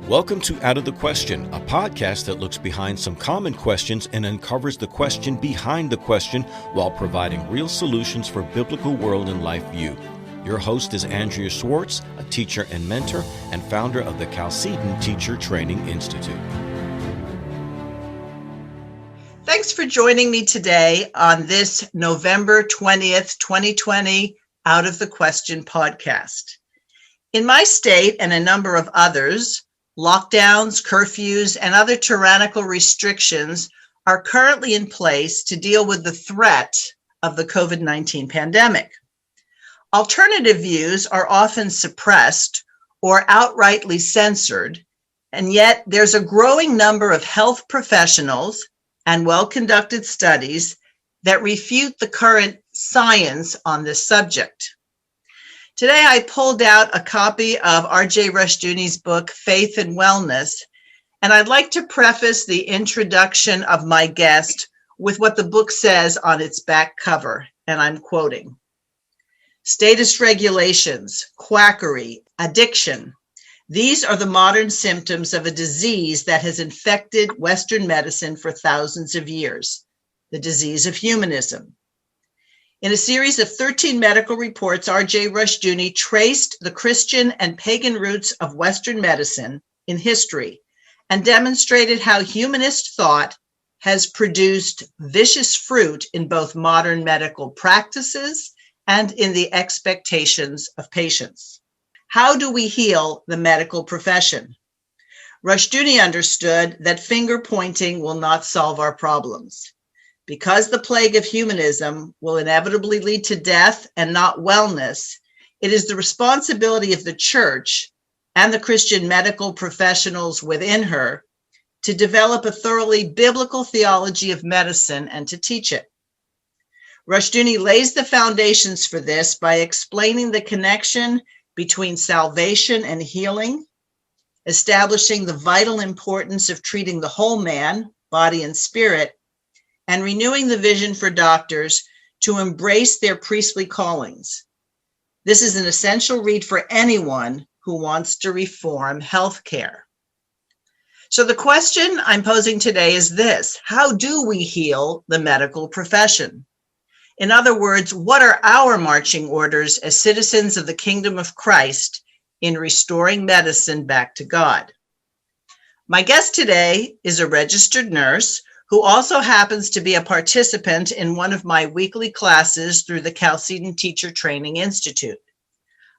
Welcome to Out of the Question, a podcast that looks behind some common questions and uncovers the question behind the question while providing real solutions for biblical world and life view. Your host is Andrea Schwartz, a teacher and mentor and founder of the Chalcedon Teacher Training Institute. Thanks for joining me today on this November 20th, 2020 Out of the Question podcast. In my state and a number of others, lockdowns, curfews, and other tyrannical restrictions are currently in place to deal with the threat of the COVID-19 pandemic. Alternative views are often suppressed or outrightly censored, and yet there's a growing number of health professionals and well-conducted studies that refute the current science on this subject. Today, I pulled out a copy of R.J. Rushdoony's book, Faith and Wellness, and I'd like to preface the introduction of my guest with what the book says on its back cover, and I'm quoting. Status regulations, quackery, addiction. These are the modern symptoms of a disease that has infected Western medicine for thousands of years, the disease of humanism. In a series of 13 medical reports, R.J. Rushdoony traced the Christian and pagan roots of Western medicine in history and demonstrated how humanist thought has produced vicious fruit in both modern medical practices and in the expectations of patients. How do we heal the medical profession? Rushdoony understood that finger pointing will not solve our problems. Because the plague of humanism will inevitably lead to death and not wellness, it is the responsibility of the church and the Christian medical professionals within her to develop a thoroughly biblical theology of medicine and to teach it. Rushdoony lays the foundations for this by explaining the connection between salvation and healing, establishing the vital importance of treating the whole man, body and spirit, and renewing the vision for doctors to embrace their priestly callings. This is an essential read for anyone who wants to reform healthcare. So the question I'm posing today is this: how do we heal the medical profession? In other words, what are our marching orders as citizens of the kingdom of Christ in restoring medicine back to God? My guest today is a registered nurse who also happens to be a participant in one of my weekly classes through the Chalcedon Teacher Training Institute.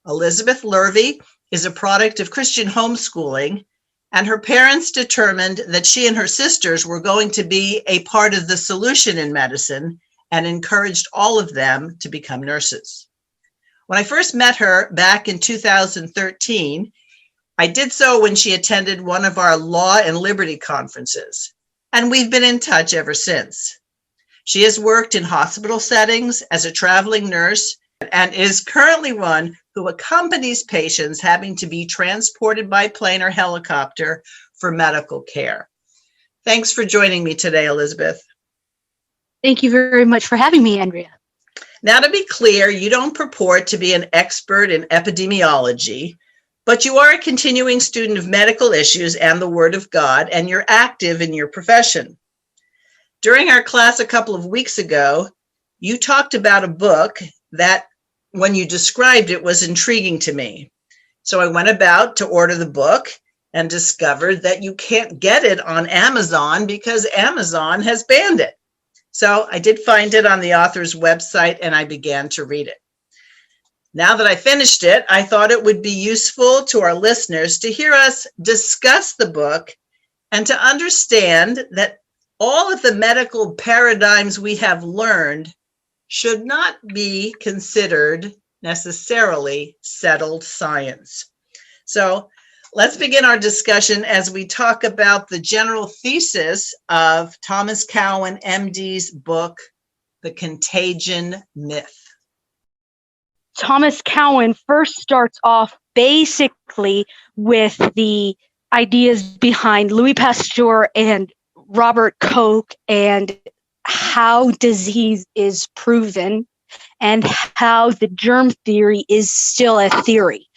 Elizabeth Lurvey is a product of Christian homeschooling, and her parents determined that she and her sisters were going to be a part of the solution in medicine and encouraged all of them to become nurses. When I first met her back in 2013, I did so when she attended one of our Law and Liberty conferences, and we've been in touch ever since. She has worked in hospital settings as a traveling nurse and is currently one who accompanies patients having to be transported by plane or helicopter for medical care. Thanks for joining me today, Elizabeth. Thank you very much for having me, Andrea. Now, to be clear, you don't purport to be an expert in epidemiology, but you are a continuing student of medical issues and the Word of God, and you're active in your profession. During our class a couple of weeks ago, you talked about a book that, when you described it, was intriguing to me. So I went about to order the book and discovered that you can't get it on Amazon because Amazon has banned it. So I did find it on the author's website and I began to read it. Now that I finished it, I thought it would be useful to our listeners to hear us discuss the book and to understand that all of the medical paradigms we have learned should not be considered necessarily settled science. So let's begin our discussion as we talk about the general thesis of Thomas Cowan, MD's book, The Contagion Myth. Thomas Cowan first starts off basically with the ideas behind Louis Pasteur and Robert Koch and how disease is proven and how the germ theory is still a theory.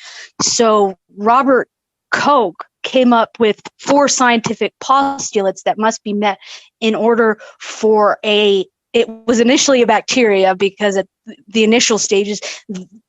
So Robert Koch came up with 4 scientific postulates that must be met in order for it was initially a bacteria, because at the initial stages,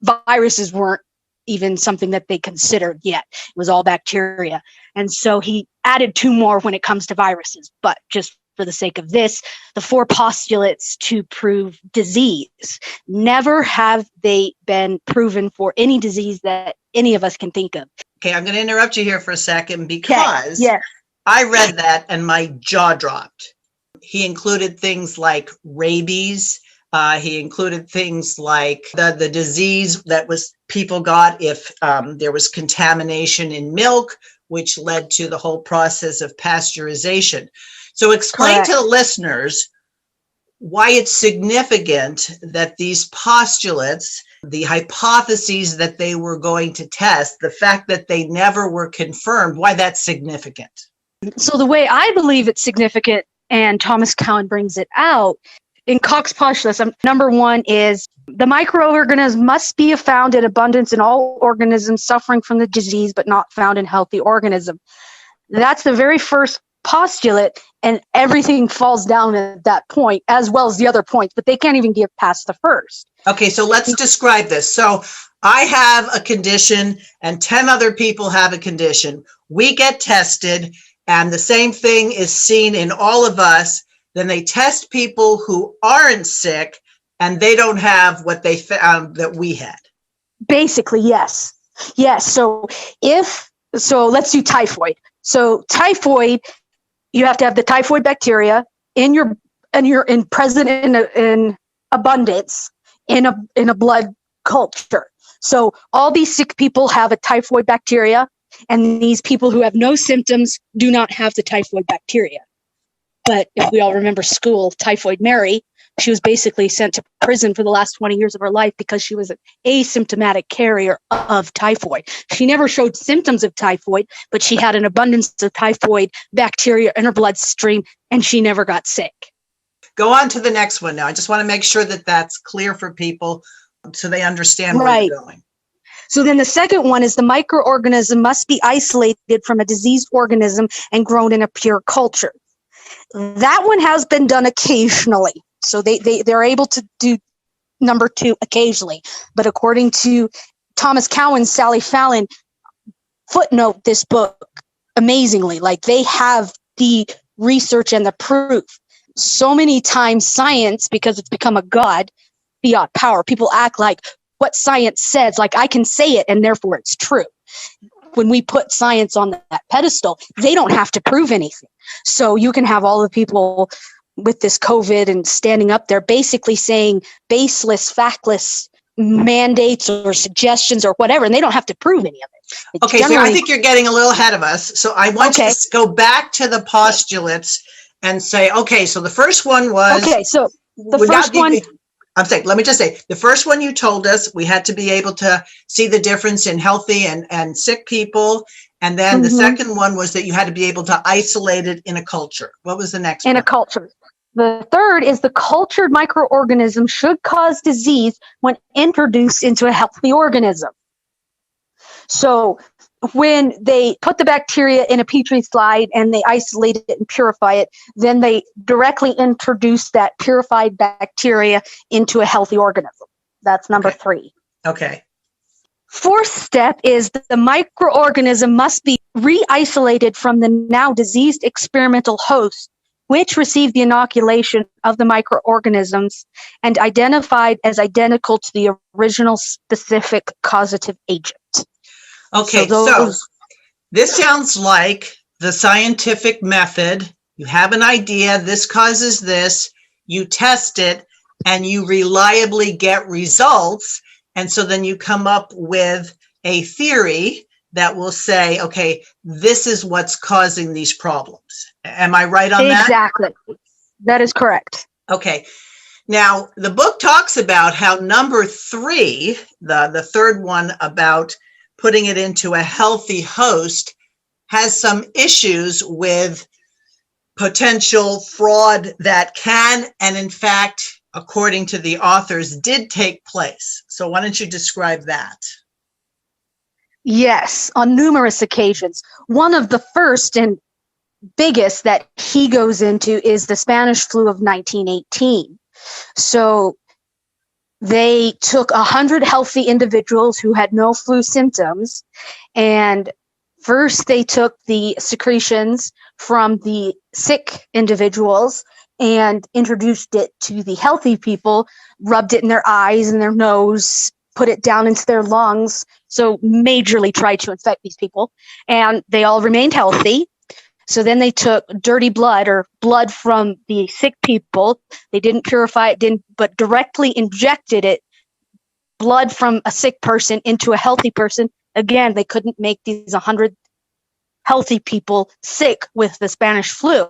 viruses weren't even something that they considered yet. It was all bacteria. And so he added 2 more when it comes to viruses. But just for the sake of this, the 4 postulates to prove disease. Never have they been proven for any disease that any of us can think of. Okay, I'm going to interrupt you here for a second because yes. I read that and my jaw dropped. He included things like rabies. He included things like the disease that was people got if there was contamination in milk, which led to the whole process of pasteurization. So explain Correct. to the listeners why it's significant that these postulates, the hypotheses that they were going to test, the fact that they never were confirmed, why that's significant. So the way I believe it's significant, and Thomas Cowan brings it out, in Koch's postulates, number 1 is the microorganism must be found in abundance in all organisms suffering from the disease, but not found in healthy organisms. That's the very first postulate, and everything falls down at that point, as well as the other points, but they can't even get past the first. Okay, so let's describe this. So I have a condition and 10 other people have a condition. We get tested and the same thing is seen in all of us. Then they test people who aren't sick and they don't have what they found that we had. Basically, yes. Yes. So let's do typhoid. So typhoid, you have to have the typhoid bacteria present in abundance in a blood culture. So all these sick people have a typhoid bacteria, and these people who have no symptoms do not have the typhoid bacteria. But if we all remember school, Typhoid Mary, she was basically sent to prison for the last 20 years of her life because she was an asymptomatic carrier of typhoid. She never showed symptoms of typhoid, but she had an abundance of typhoid bacteria in her bloodstream, and she never got sick. Go on to the next one now. I just want to make sure that that's clear for people so they understand where you're going. So then the second one is the microorganism must be isolated from a diseased organism and grown in a pure culture. That one has been done occasionally. So they're able to do number 2 occasionally. But according to Thomas Cowan, Sally Fallon footnote this book amazingly. Like, they have the research and the proof. So many times science, because it's become a god, fiat power, people act like what science says, like I can say it and therefore it's true. When we put science on that pedestal, they don't have to prove anything. So you can have all the people with this COVID and standing up there basically saying baseless, factless mandates or suggestions or whatever, and they don't have to prove any of it. Okay, so I think you're getting a little ahead of us. So I want you to go back to the postulates and say, okay, so the first one was... Okay, so the first one... I'm saying, let me just say, the first one you told us, we had to be able to see the difference in healthy and sick people. And then the second one was that you had to be able to isolate it in a culture. What was the next one? In a culture. The third is the cultured microorganism should cause disease when introduced into a healthy organism. So when they put the bacteria in a petri slide and they isolate it and purify it, then they directly introduce that purified bacteria into a healthy organism. That's number 3. Okay. Fourth step is that the microorganism must be re-isolated from the now diseased experimental host, which received the inoculation of the microorganisms and identified as identical to the original specific causative agent. Okay, so this sounds like the scientific method. You have an idea, this causes this, you test it, and you reliably get results. And so then you come up with a theory that will say, okay, this is what's causing these problems. Am I right on that? Exactly. That is correct. Okay. Now, the book talks about how number 3, the third one about putting it into a healthy host, has some issues with potential fraud that can, and in fact, according to the authors, did take place. So why don't you describe that? Yes, on numerous occasions. One of the first and biggest that he goes into is the Spanish flu of 1918. So they took 100 healthy individuals who had no flu symptoms, and first they took the secretions from the sick individuals and introduced it to the healthy people, rubbed it in their eyes and their nose, put it down into their lungs, so majorly tried to infect these people, and they all remained healthy. So then they took dirty blood or blood from the sick people. They didn't purify it, but directly injected it, blood from a sick person into a healthy person. Again, they couldn't make these 100 healthy people sick with the Spanish flu.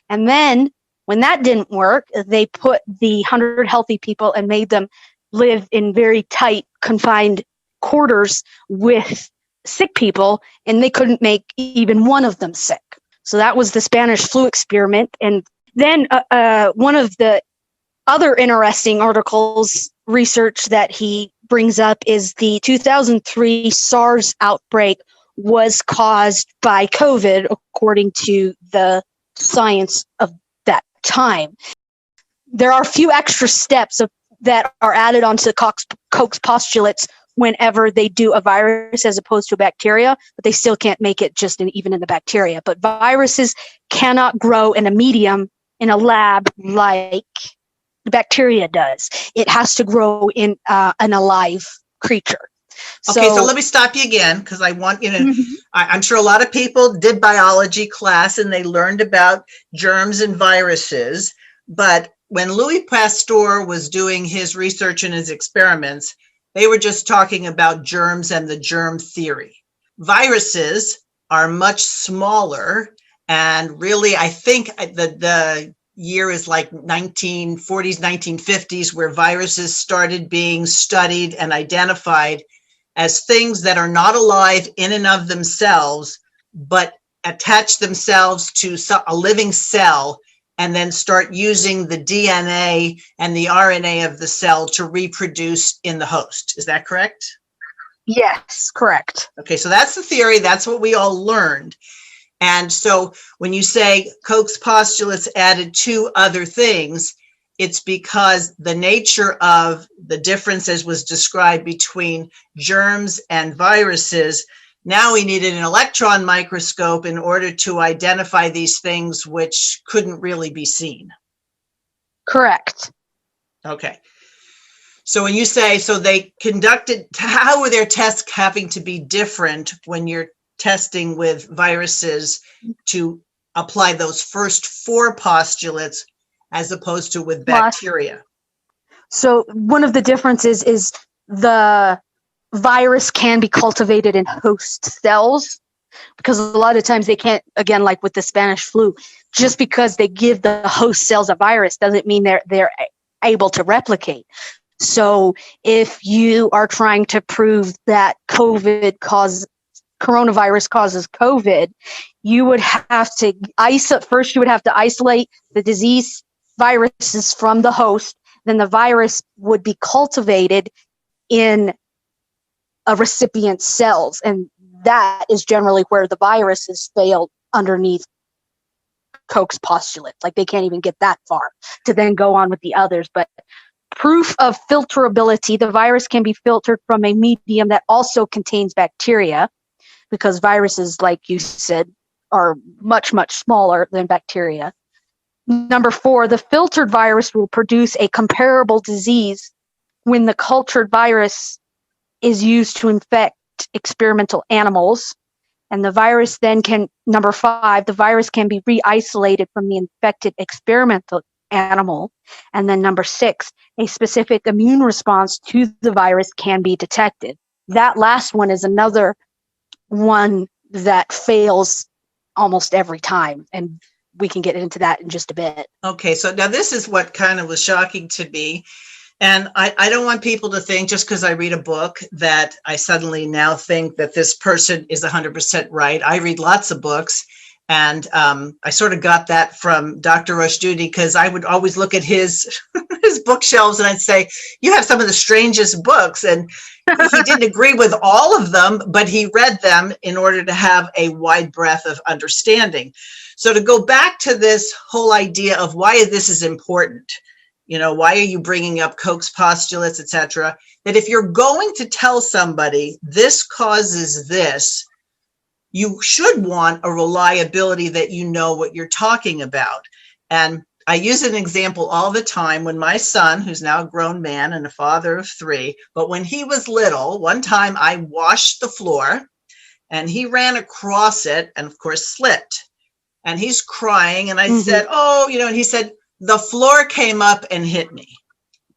And then when that didn't work, they put the 100 healthy people and made them live in very tight, confined quarters with sick people, and they couldn't make even one of them sick. So that was the Spanish flu experiment. And then one of the other interesting articles, research that he brings up is the 2003 SARS outbreak was caused by COVID, according to the science of that time. There are a few extra steps that are added onto Koch's postulates whenever they do a virus as opposed to a bacteria, but they still can't make it just even in the bacteria. But viruses cannot grow in a medium, in a lab, like the bacteria does. It has to grow in an alive creature. Okay, so let me stop you again, because I want you to, I'm sure a lot of people did biology class and they learned about germs and viruses, but when Louis Pasteur was doing his research and his experiments, they were just talking about germs and the germ theory. Viruses are much smaller, and really, I think the year is like 1940s, 1950s, where viruses started being studied and identified as things that are not alive in and of themselves, but attach themselves to a living cell and then start using the DNA and the RNA of the cell to reproduce in the host. Is that correct? Yes, correct. Okay, so that's the theory. That's what we all learned. And so when you say Koch's postulates added two other things, it's because the nature of the differences was described between germs and viruses. Now we needed an electron microscope in order to identify these things which couldn't really be seen. Correct. Okay. So when you say, so they conducted, how were their tests having to be different when you're testing with viruses to apply those first four postulates as opposed to with bacteria? So one of the differences is the virus can be cultivated in host cells, because a lot of times they can't, again, like with the Spanish flu, just because they give the host cells a virus doesn't mean they're able to replicate. So if you are trying to prove that coronavirus causes COVID, you would have to first you would have to isolate the disease viruses from the host. Then the virus would be cultivated in a recipient's cells, and that is generally where the viruses fail underneath Koch's postulate. Like, they can't even get that far to then go on with the others. But proof of filterability, the virus can be filtered from a medium that also contains bacteria, because viruses, like you said, are much, much smaller than bacteria. Number 4, the filtered virus will produce a comparable disease when the cultured virus is used to infect experimental animals. And the virus then number 5, the virus can be re-isolated from the infected experimental animal. And then number 6, a specific immune response to the virus can be detected. That last one is another one that fails almost every time. And we can get into that in just a bit. Okay, so now this is what kind of was shocking to me. And I don't want people to think, just because I read a book, that I suddenly now think that this person is 100% right. I read lots of books, and I sort of got that from Dr. Rushduni, because I would always look at his bookshelves and I'd say, you have some of the strangest books. And he didn't agree with all of them, but he read them in order to have a wide breadth of understanding. So to go back to this whole idea of why this is important, why are you bringing up Koch's postulates, etc., that if you're going to tell somebody this causes this, you should want a reliability that you know what you're talking about. And I use an example all the time when my son, who's now a grown man and a father of 3, but when he was little, one time I washed the floor and he ran across it and of course slipped. And he's crying and I said, oh, and he said, the floor came up and hit me.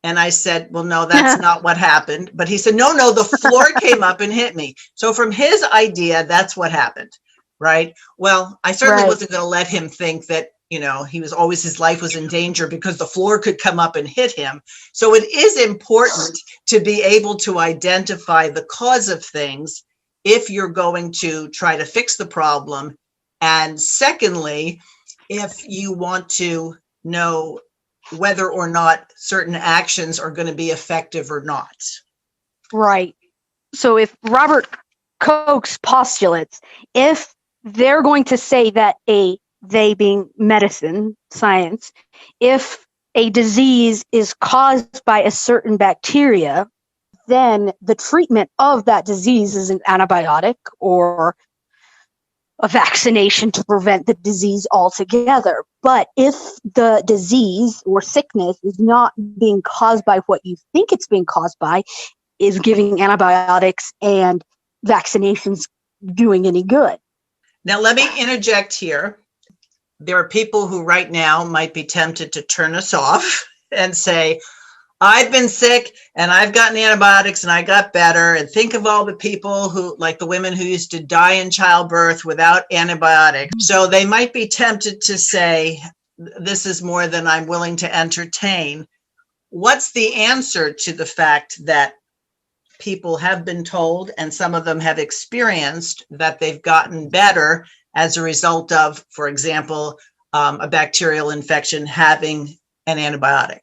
And I said, well, no, that's not what happened. But he said, no, the floor came up and hit me. So from his idea, that's what happened, right? Well, I certainly wasn't going to let him think that, his life was in danger because the floor could come up and hit him. So it is important to be able to identify the cause of things if you're going to try to fix the problem. And secondly, if you want to know whether or not certain actions are going to be effective or not. Right. So if Robert Koch's postulates, if they're going to say that they being medicine, science, if a disease is caused by a certain bacteria, then the treatment of that disease is an antibiotic or a vaccination to prevent the disease altogether. But if the disease or sickness is not being caused by what you think it's being caused by, is giving antibiotics and vaccinations doing any good? Now, let me interject here. There are people who right now might be tempted to turn us off and say, I've been sick and I've gotten antibiotics and I got better. And think of all the people who, like the women who used to die in childbirth without antibiotics. So they might be tempted to say, this is more than I'm willing to entertain. What's the answer to the fact that people have been told, and some of them have experienced, that they've gotten better as a result of, for example, a bacterial infection having an antibiotic?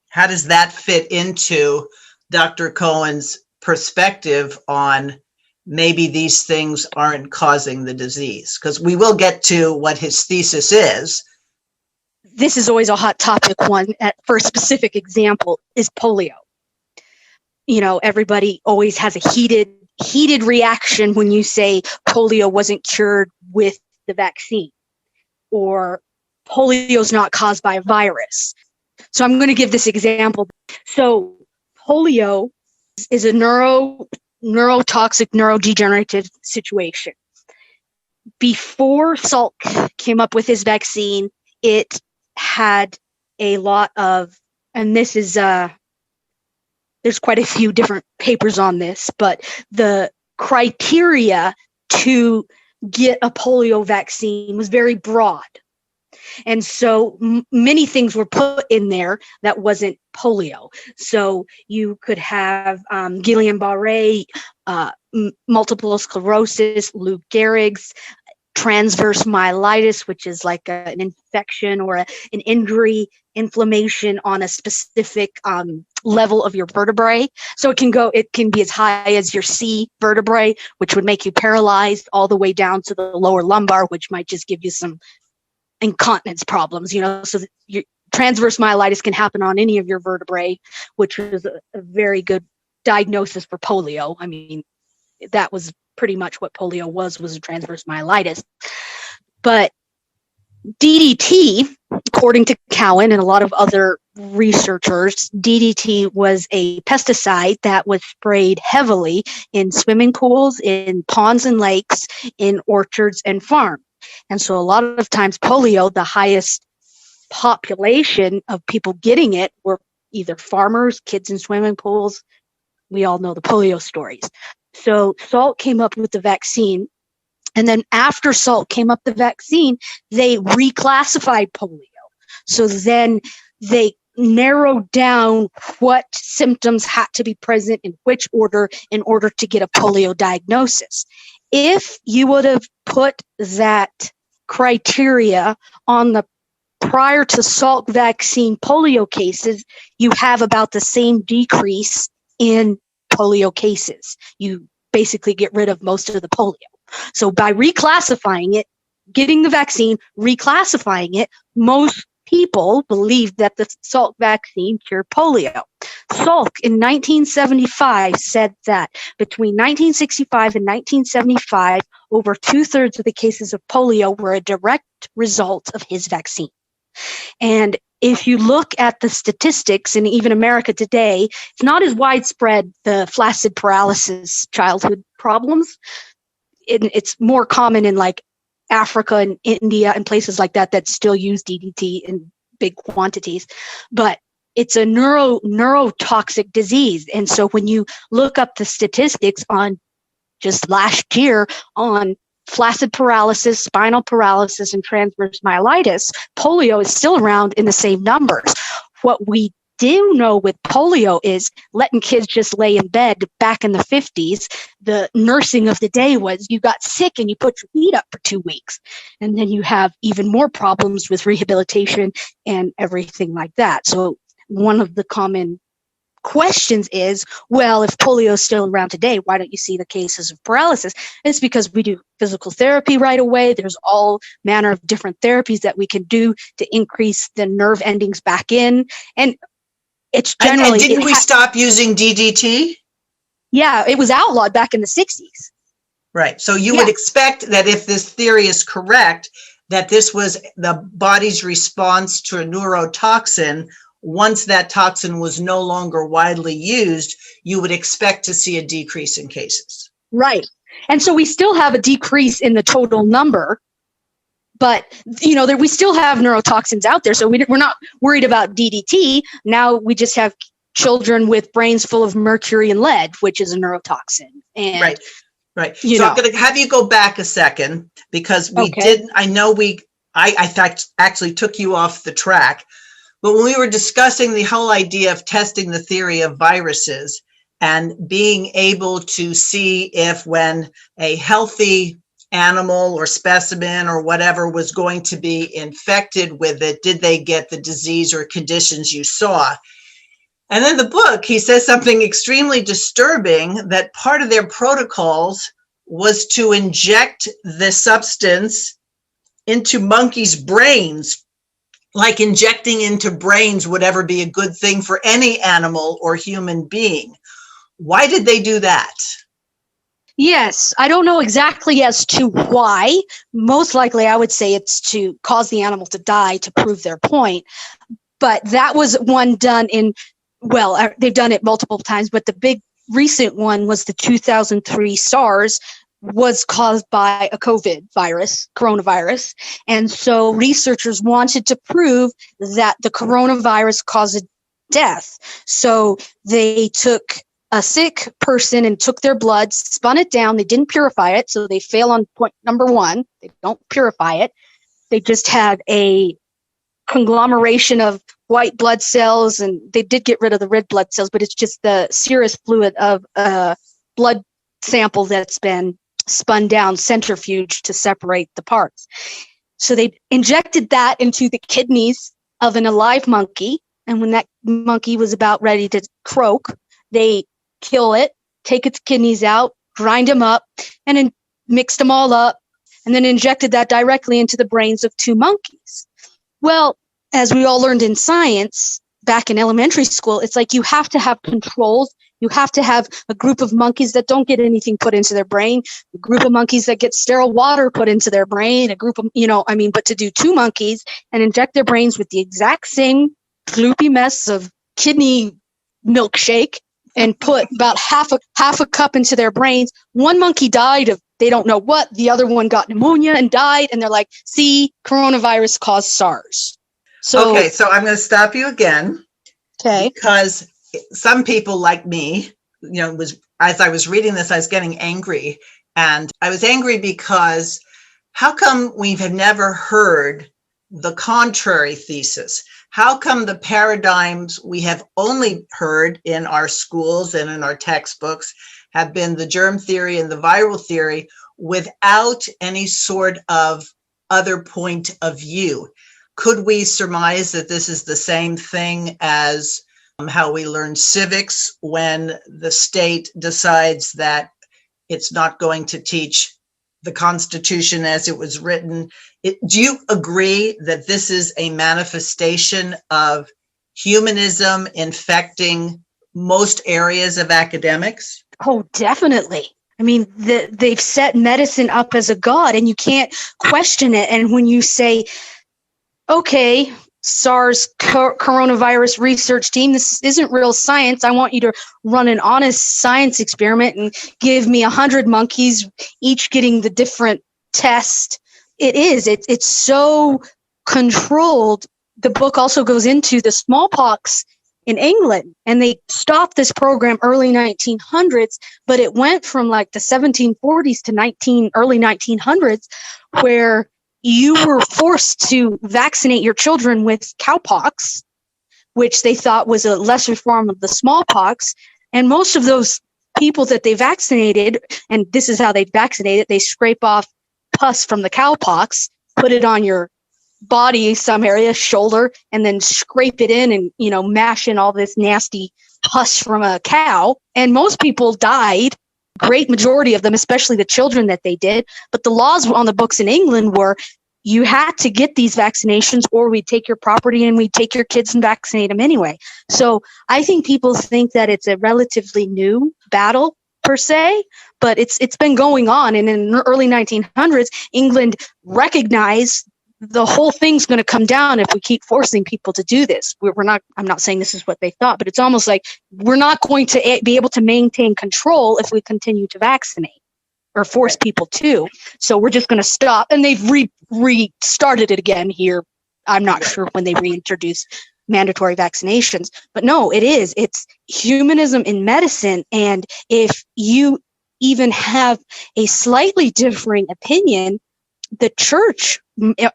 How does that fit into Dr. Cohen's perspective on maybe these things aren't causing the disease? Because we will get to what his thesis is. This is always a hot topic one. For a specific example is polio. Everybody always has a heated reaction when you say polio wasn't cured with the vaccine or polio's not caused by a virus. So I'm going to give this example. So polio is a neurotoxic, neurodegenerative situation. Before Salk came up with his vaccine, it had a lot of, and this is, there's quite a few different papers on this, but the criteria to get a polio vaccine was very broad. And so many things were put in there that wasn't polio. So you could have Guillain-Barré, multiple sclerosis, Lou Gehrig's, transverse myelitis, which is like an infection or an injury, inflammation on a specific level of your vertebrae. So it can be as high as your C vertebrae, which would make you paralyzed, all the way down to the lower lumbar, which might just give you some incontinence problems, so your transverse myelitis can happen on any of your vertebrae, which was a very good diagnosis for polio. I mean, that was pretty much what polio was a transverse myelitis. But DDT, according to Cowan and a lot of other researchers, DDT was a pesticide that was sprayed heavily in swimming pools, in ponds and lakes, in orchards and farms. And so a lot of times polio, the highest population of people getting it were either farmers, kids in swimming pools. We all know the polio stories. So Salk came up with the vaccine. And then after Salk came up with the vaccine, they reclassified polio. So then they narrowed down what symptoms had to be present in which order in order to get a polio diagnosis. If you would have put that criteria on the prior to Salk vaccine polio cases, you have about the same decrease in polio cases. You basically get rid of most of the polio. So by reclassifying it, getting the vaccine, reclassifying it, most people believe that the Salk vaccine cured polio. Salk in 1975 said that between 1965 and 1975, over 2/3 of the cases of polio were a direct result of his vaccine. And if you look at the statistics in even America today, it's not as widespread, the flaccid paralysis childhood problems. It's more common in like Africa and India and places like that still use DDT in big quantities. But it's a neurotoxic disease. And so when you look up the statistics on just last year on flaccid paralysis, spinal paralysis, and transverse myelitis, polio is still around in the same numbers. What we do know with polio is letting kids just lay in bed. Back in the 50s, the nursing of the day was you got sick and you put your feet up for 2 weeks. And then you have even more problems with rehabilitation and everything like that. So one of the common questions is, well, if polio is still around today, why don't you see the cases of paralysis? It's because we do physical therapy right away. There's all manner of different therapies that we can do to increase the nerve endings back in. And it's generally... And didn't we stop using DDT? Yeah, it was outlawed back in the 60s. Right. So you would expect that if this theory is correct, that this was the body's response to a neurotoxin. Once that toxin was no longer widely used, you would expect to see a decrease in cases. Right. And so we still have a decrease in the total number, but we still have neurotoxins out there. So we're not worried about DDT. Now we just have children with brains full of mercury and lead, which is a neurotoxin. And Right. So I'm going to have you go back a second because I actually took you off the track. But when we were discussing the whole idea of testing the theory of viruses and being able to see if when a healthy animal or specimen or whatever was going to be infected with it, did they get the disease or conditions you saw? And in the book, he says something extremely disturbing, that part of their protocols was to inject the substance into monkeys' brains. Like injecting into brains would ever be a good thing for any animal or human being. Why did they do that? Yes, I don't know exactly as to why. Most likely, I would say it's to cause the animal to die to prove their point. But that was one done they've done it multiple times, but the big recent one was the 2003 SARS was caused by a coronavirus. And so researchers wanted to prove that the coronavirus caused death. So they took a sick person and took their blood, spun it down. They didn't purify it. So they fail on point number one. They don't purify it. They just had a conglomeration of white blood cells, and they did get rid of the red blood cells, but it's just the serous fluid of a blood sample that's been spun down, centrifuge to separate the parts. So they injected that into the kidneys of an alive monkey. And when that monkey was about ready to croak, they kill it, take its kidneys out, grind them up, and then mixed them all up, and then injected that directly into the brains of 2 monkeys. Well, as we all learned in science back in elementary school, it's like you have to have controls. You have to have a group of monkeys that don't get anything put into their brain, a group of monkeys that get sterile water put into their brain, a group of, but to do 2 monkeys and inject their brains with the exact same gloopy mess of kidney milkshake and put about half a cup into their brains. One monkey died of they don't know what, the other one got pneumonia and died, and they're like, see, coronavirus caused SARS. So I'm going to stop you again. Okay. Because some people like me, as I was reading this, I was getting angry. And I was angry because how come we have never heard the contrary thesis? How come the paradigms we have only heard in our schools and in our textbooks have been the germ theory and the viral theory without any sort of other point of view? Could we surmise that this is the same thing as how we learn civics when the state decides that it's not going to teach the Constitution as it was written. Do you agree that this is a manifestation of humanism infecting most areas of academics? Oh, definitely. I mean, they've set medicine up as a god, and you can't question it. And when you say, okay, SARS coronavirus research team, this isn't real science. I want you to run an honest science experiment and give me 100 monkeys, each getting the different test. It's so controlled. The book also goes into the smallpox in England, and they stopped this program early 1900s, but it went from like the 1740s to early 1900s, where you were forced to vaccinate your children with cowpox, which they thought was a lesser form of the smallpox. And most of those people that they vaccinated, and this is how they vaccinate it, they scrape off pus from the cowpox, put it on your body, some area, shoulder, and then scrape it in and, mash in all this nasty pus from a cow. And most people died, great majority of them, especially the children that they did. But the laws on the books in England were you had to get these vaccinations or we'd take your property and we'd take your kids and vaccinate them anyway. So I think people think that it's a relatively new battle per se, but it's been going on. And in the early 1900s, England recognized the whole thing's going to come down if we keep forcing people to do this. I'm not saying this is what they thought, but it's almost like we're not going to be able to maintain control if we continue to vaccinate or force people to. So we're just going to stop. And they've restarted it again here. I'm not sure when they reintroduced mandatory vaccinations, but no, it's humanism in medicine. And if you even have a slightly differing opinion, the church,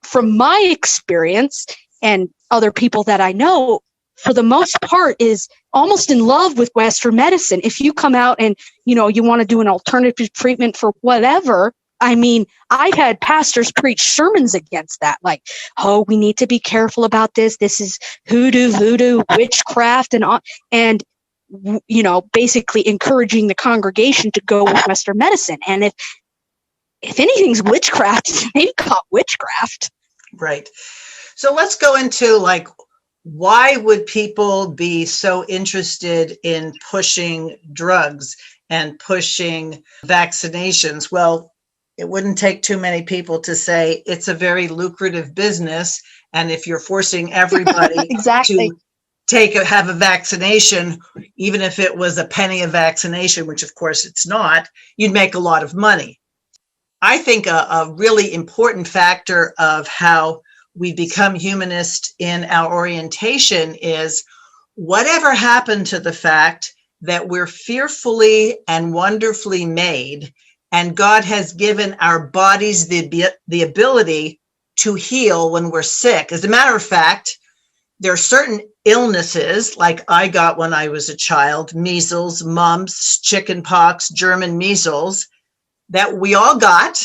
from my experience and other people that I know, for the most part, is almost in love with Western medicine. If you come out and, you want to do an alternative treatment for whatever, I mean, I've had pastors preach sermons against that, like, oh, we need to be careful about this. This is voodoo, witchcraft, and basically encouraging the congregation to go with Western medicine. And if anything's witchcraft, they've got witchcraft. Right. So let's go into why would people be so interested in pushing drugs and pushing vaccinations? Well, it wouldn't take too many people to say it's a very lucrative business. And if you're forcing everybody exactly. to have a vaccination, even if it was a penny a vaccination, which of course it's not, you'd make a lot of money. I think a really important factor of how we become humanist in our orientation is whatever happened to the fact that we're fearfully and wonderfully made, and God has given our bodies the ability to heal when we're sick. As a matter of fact, there are certain illnesses, like I got when I was a child, measles, mumps, chickenpox, German measles, that we all got.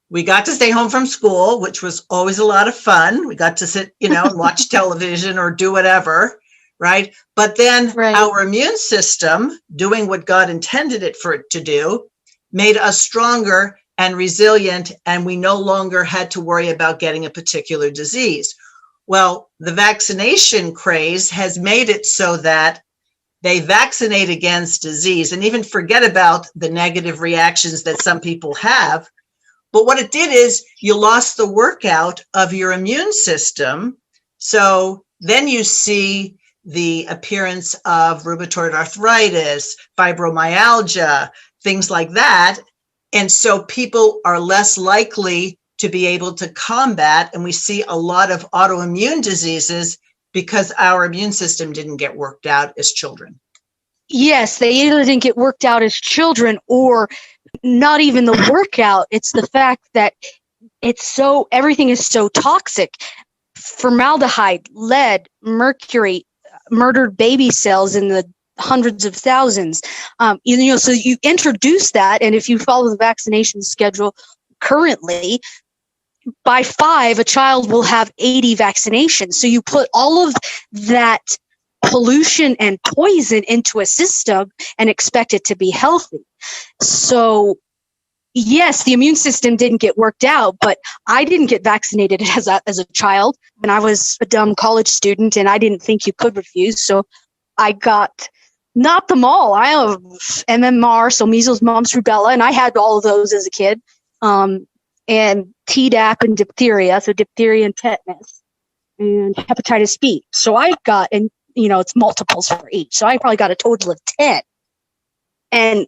We got to stay home from school, which was always a lot of fun. We got to sit, and watch television or do whatever, right? But then our immune system, doing what God intended it for it to do, made us stronger and resilient, and we no longer had to worry about getting a particular disease. Well, the vaccination craze has made it so that they vaccinate against disease and even forget about the negative reactions that some people have. But what it did is you lost the workout of your immune system. So then you see the appearance of rheumatoid arthritis, fibromyalgia, things like that. And so people are less likely to be able to combat. And we see a lot of autoimmune diseases because our immune system didn't get worked out as children. Yes, they either didn't get worked out as children or not even the workout. It's the fact that everything is so toxic. Formaldehyde, lead, mercury, murdered baby cells in the hundreds of thousands. So you introduce that, and if you follow the vaccination schedule currently, by 5, a child will have 80 vaccinations. So you put all of that pollution and poison into a system and expect it to be healthy. So yes, the immune system didn't get worked out, but I didn't get vaccinated as a child. And I was a dumb college student, and I didn't think you could refuse. So I got not them all. I have MMR, so measles, mumps, rubella, and I had all of those as a kid. And Tdap and diphtheria, so diphtheria and tetanus, and hepatitis B. So I got, and it's multiples for each. So I probably got a total of 10. And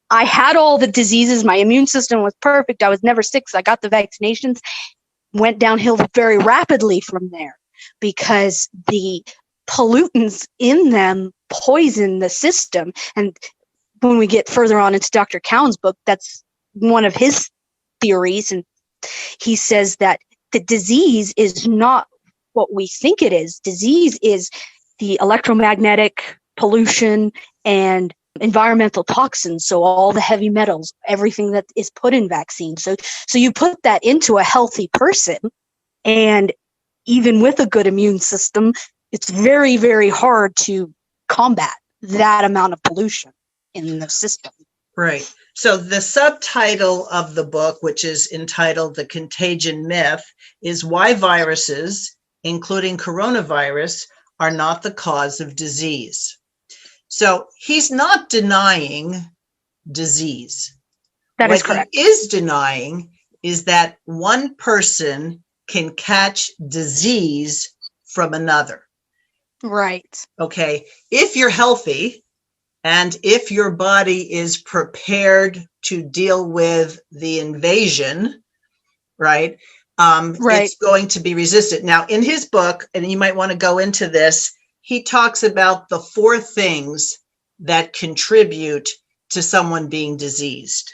I had all the diseases. My immune system was perfect. I was never sick. So I got the vaccinations, went downhill very rapidly from there because the pollutants in them poison the system. And when we get further on into Dr. Cowan's book, that's one of his theories. And he says that the disease is not what we think it is. Disease is the electromagnetic pollution and environmental toxins, so all the heavy metals, everything that is put in vaccines. So you put that into a healthy person, and even with a good immune system, it's very, very hard to combat that amount of pollution in the system. Right. So the subtitle of the book, which is entitled The Contagion Myth, is Why Viruses, including coronavirus, are not the cause of disease. So he's not denying disease. That is correct. What he is denying is that one person can catch disease from another. Right. Okay. If you're healthy and if your body is prepared to deal with the invasion, right, it's going to be resistant. Now, in his book, and you might want to go into this, he talks about the 4 things that contribute to someone being diseased.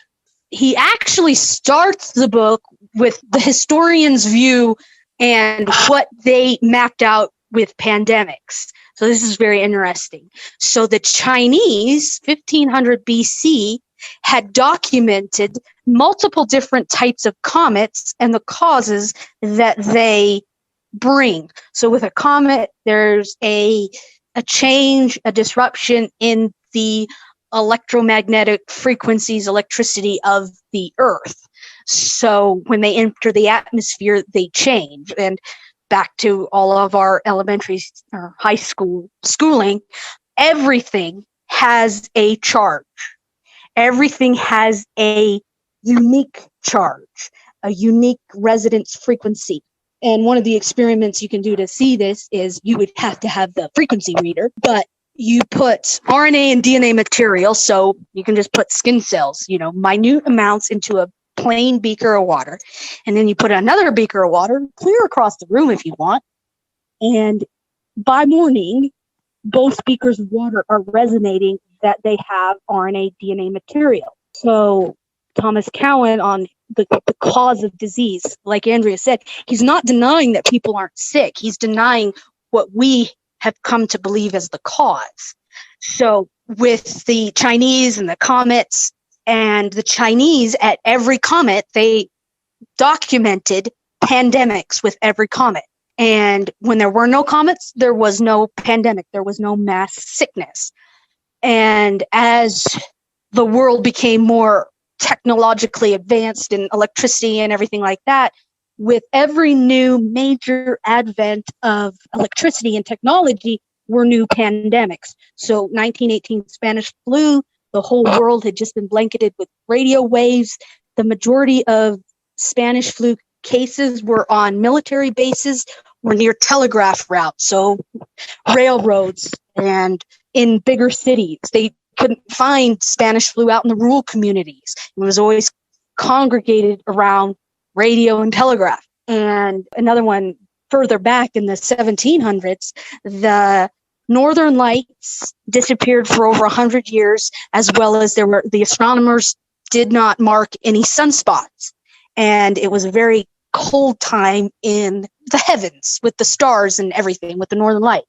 He actually starts the book with the historian's view and what they mapped out with pandemics. So this is very interesting. So the Chinese, 1500 BC, had documented multiple different types of comets and the causes that they bring. So with a comet, there's a change, a disruption in the electromagnetic frequencies, electricity of the Earth. So when they enter the atmosphere, they change. And back to all of our elementary or high school schooling, everything has a charge. Everything has a unique charge, a unique resonance frequency. And one of the experiments you can do to see this is you would have to have the frequency reader, but you put RNA and DNA material, so you can just put skin cells, minute amounts into a plain beaker of water. And then you put another beaker of water clear across the room if you want. And by morning, both beakers of water are resonating that they have RNA, DNA material. So Thomas Cowan on the cause of disease, like Andrea said, he's not denying that people aren't sick. He's denying what we have come to believe as the cause. So with the Chinese and the comets, and the Chinese at every comet, they documented pandemics with every comet. And when there were no comets, there was no pandemic. There was no mass sickness. And as the world became more technologically advanced in electricity and everything like that, with every new major advent of electricity and technology were new pandemics. So 1918 Spanish flu, the whole world had just been blanketed with radio waves. The majority of Spanish flu cases were on military bases or near telegraph routes, so railroads, and in bigger cities. They couldn't find Spanish flu out in the rural communities. It was always congregated around radio and telegraph. And another one further back in the 1700s, the Northern Lights disappeared for over 100 years, as well as the astronomers did not mark any sunspots. And it was a very cold time in the heavens with the stars and everything, with the Northern Light.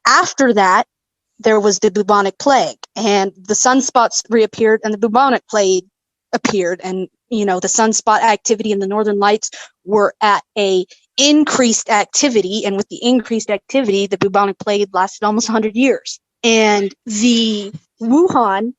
After that, there was the bubonic plague, and the sunspots reappeared and the bubonic plague appeared. And, the sunspot activity and the Northern Lights were at a increased activity, and with the increased activity, the bubonic plague lasted almost 100 years. And the Wuhan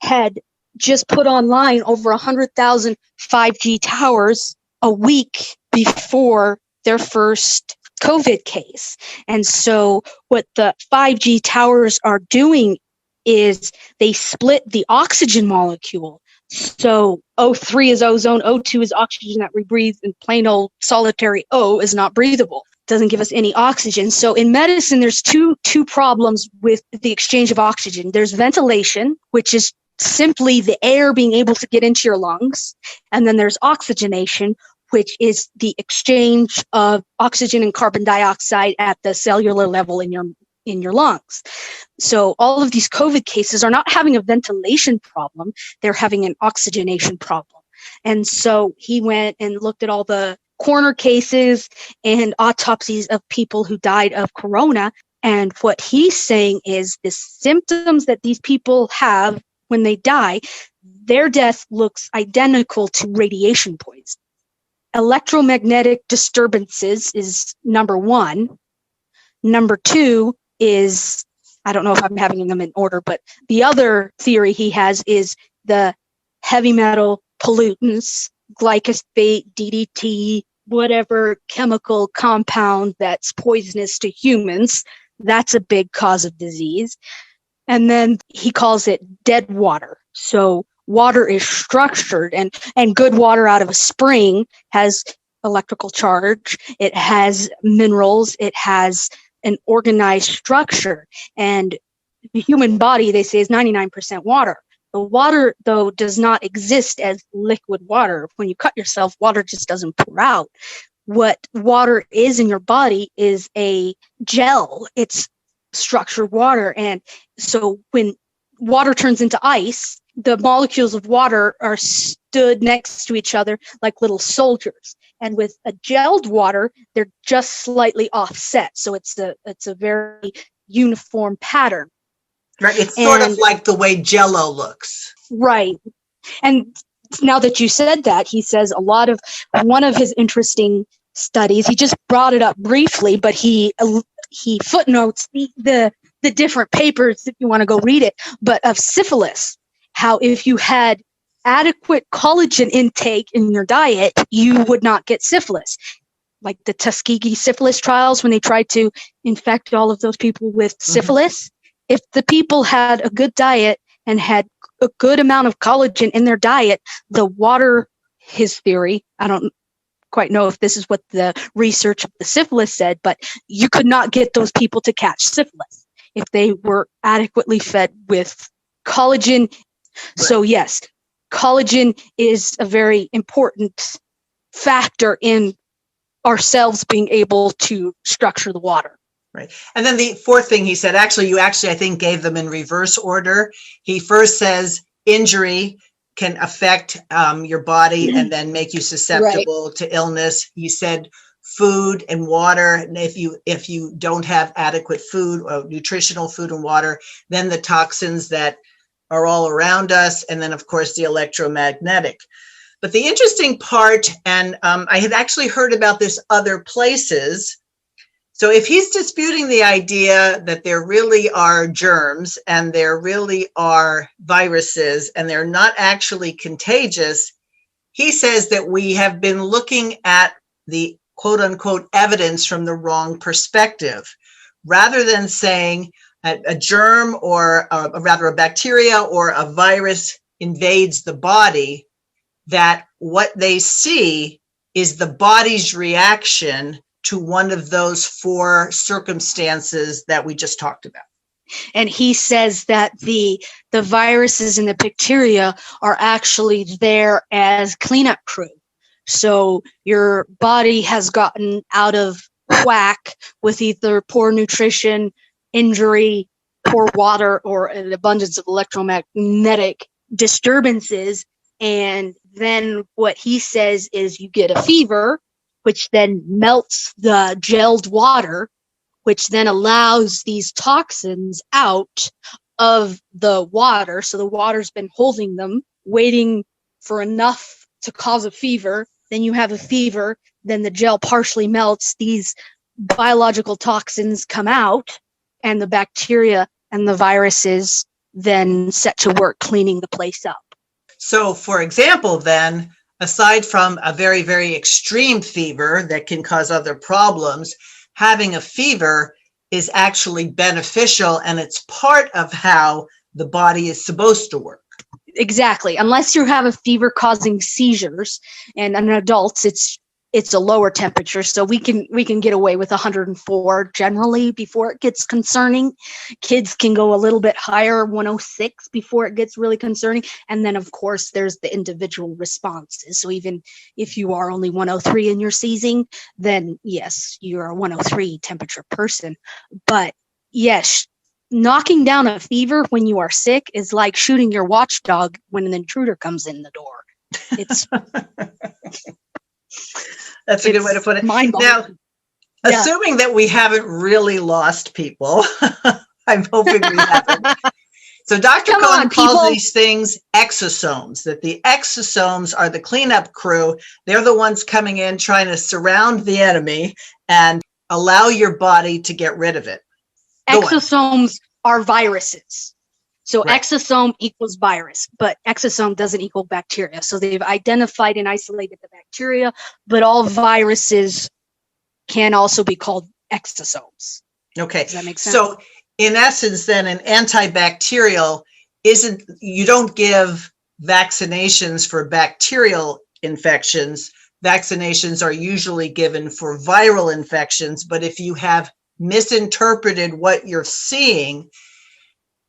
had just put online over 100,000 5G towers a week before their first COVID case. And so what the 5G towers are doing is they split the oxygen molecule. So O3 is ozone, O2 is oxygen that we breathe, and plain old solitary O is not breathable. It doesn't give us any oxygen. So in medicine, there's two problems with the exchange of oxygen. There's ventilation, which is simply the air being able to get into your lungs. And then there's oxygenation, which is the exchange of oxygen and carbon dioxide at the cellular level in your lungs. So all of these COVID cases are not having a ventilation problem, they're having an oxygenation problem. And so he went and looked at all the coroner cases and autopsies of people who died of corona. And what he's saying is the symptoms that these people have when they die, their death looks identical to radiation poisoning. Electromagnetic disturbances is number one. Number two is, I don't know if I'm having them in order, but the other theory he has is the heavy metal pollutants, glyphosate, DDT, whatever chemical compound that's poisonous to humans. That's a big cause of disease. And then he calls it dead water. So water is structured, and good water out of a spring has electrical charge. It has minerals. It has an organized structure. And the human body, they say, is 99% water. The water, though, does not exist as liquid water. When you cut yourself, water just doesn't pour out. What water is in your body is a gel. It's structured water. And so when water turns into ice, the molecules of water are stood next to each other like little soldiers. And with a gelled water, they're just slightly offset. So it's a very uniform pattern. Right. It's sort of like the way Jell-O looks. Right. And now that you said that, he says one of his interesting studies, he just brought it up briefly, but he footnotes the different papers if you want to go read it, but of syphilis, how if you had adequate collagen intake in your diet, you would not get syphilis. Like the Tuskegee syphilis trials, when they tried to infect all of those people with syphilis, if the people had a good diet and had a good amount of collagen in their diet, the water, his theory, I don't quite know if this is what the research of the syphilis said, but you could not get those people to catch syphilis if they were adequately fed with collagen. Right. So yes, collagen is a very important factor in our cells being able to structure the water. Right. And then the fourth thing he said, you I think gave them in reverse order. He first says injury can affect your body and then make you susceptible to illness. He said food and water. And if you don't have adequate food or nutritional food and water, then the toxins that are all around us. And then, of course, the electromagnetic. But the interesting part, and I had actually heard about this other places. So if he's disputing the idea that there really are germs and there really are viruses and they're not actually contagious, he says that we have been looking at the quote unquote evidence from the wrong perspective. Rather than saying a germ or rather a bacteria or a virus invades the body, that what they see is the body's reaction to one of those four circumstances that we just talked about. And he says that the viruses and the bacteria are actually there as cleanup crew. So your body has gotten out of whack with either poor nutrition, injury, poor water, or an abundance of electromagnetic disturbances. And then what he says is you get a fever, which then melts the gelled water, which then allows these toxins out of the water. So the water's been holding them, waiting for enough to cause a fever. then you have a fever, then the gel partially melts, these biological toxins come out, and the bacteria and the viruses then set to work cleaning the place up. So, for example, then, aside from a very, very extreme fever that can cause other problems, having a fever is actually beneficial, and it's part of how the body is supposed to work. Exactly. Unless you have a fever causing seizures, and in adults it's a lower temperature, so we can get away with 104 generally before it gets concerning. Kids can go a little bit higher, 106, before it gets really concerning. And then of course there's the individual responses. So even if you are only 103 and you're seizing, then yes, you're a 103 temperature person. But yes, knocking down a fever when you are sick is like shooting your watchdog when an intruder comes in the door. It's That's a good way to put it. Now, yeah. Assuming that we haven't really lost people, I'm hoping we haven't. So Dr. Cohen calls these things exosomes, that the exosomes are the cleanup crew. They're the ones coming in, trying to surround the enemy and allow your body to get rid of it. Exosomes are viruses. So Right. Exosome equals virus, but exosome doesn't equal bacteria. So they've identified and isolated the bacteria, but all viruses can also be called exosomes. Okay. Does that make sense? So in essence, then an antibacterial you don't give vaccinations for bacterial infections. Vaccinations are usually given for viral infections, but if you have misinterpreted what you're seeing,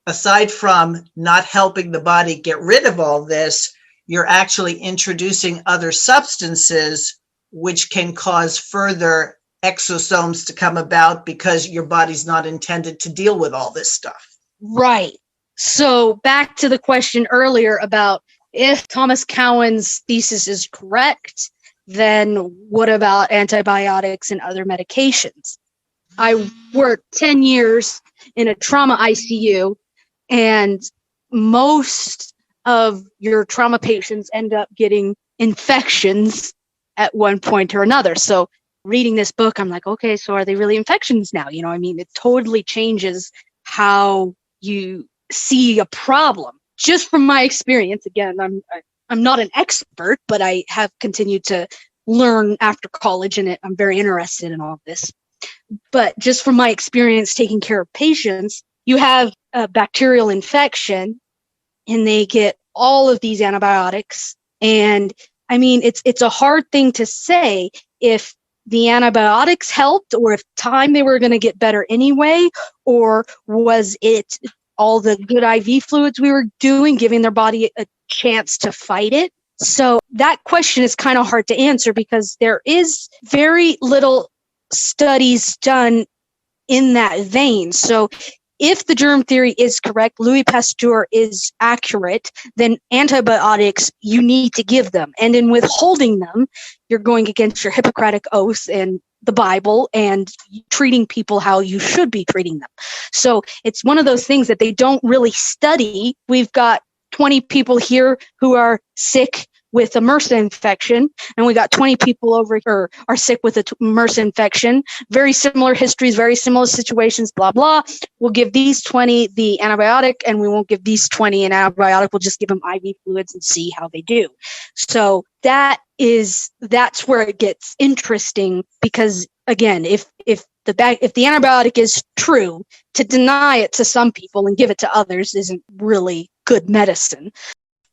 aside from not helping the body get rid of all this, you're actually introducing other substances which can cause further exosomes to come about because your body's not intended to deal with all this stuff. Right. So back to the question earlier about if Thomas Cowan's thesis is correct, then what about antibiotics and other medications? I worked 10 years in a trauma ICU, and most of your trauma patients end up getting infections at one point or another. So reading this book, I'm like, okay, so are they really infections now? You know, I mean, it totally changes how you see a problem. Just from my experience, again, I'm not an expert, but I have continued to learn after college, and I'm very interested in all of this. But just from my experience taking care of patients, you have a bacterial infection and they get all of these antibiotics. And I mean, it's a hard thing to say if the antibiotics helped or if time they were going to get better anyway, or was it all the good IV fluids we were doing, giving their body a chance to fight it? So that question is kind of hard to answer because there is very little studies done in that vein. So if the germ theory is correct, Louis Pasteur is accurate, then antibiotics, you need to give them. And in withholding them, you're going against your Hippocratic oath and the Bible and treating people how you should be treating them. So it's one of those things that they don't really study. We've got 20 people here who are sick with a MRSA infection, and we got 20 people over here are sick with a MRSA infection. Very similar histories, very similar situations, blah, blah. We'll give these 20 the antibiotic, and we won't give these 20 an antibiotic. We'll just give them IV fluids and see how they do. So that's where it gets interesting because, again, if the antibiotic is true, to deny it to some people and give it to others isn't really good medicine.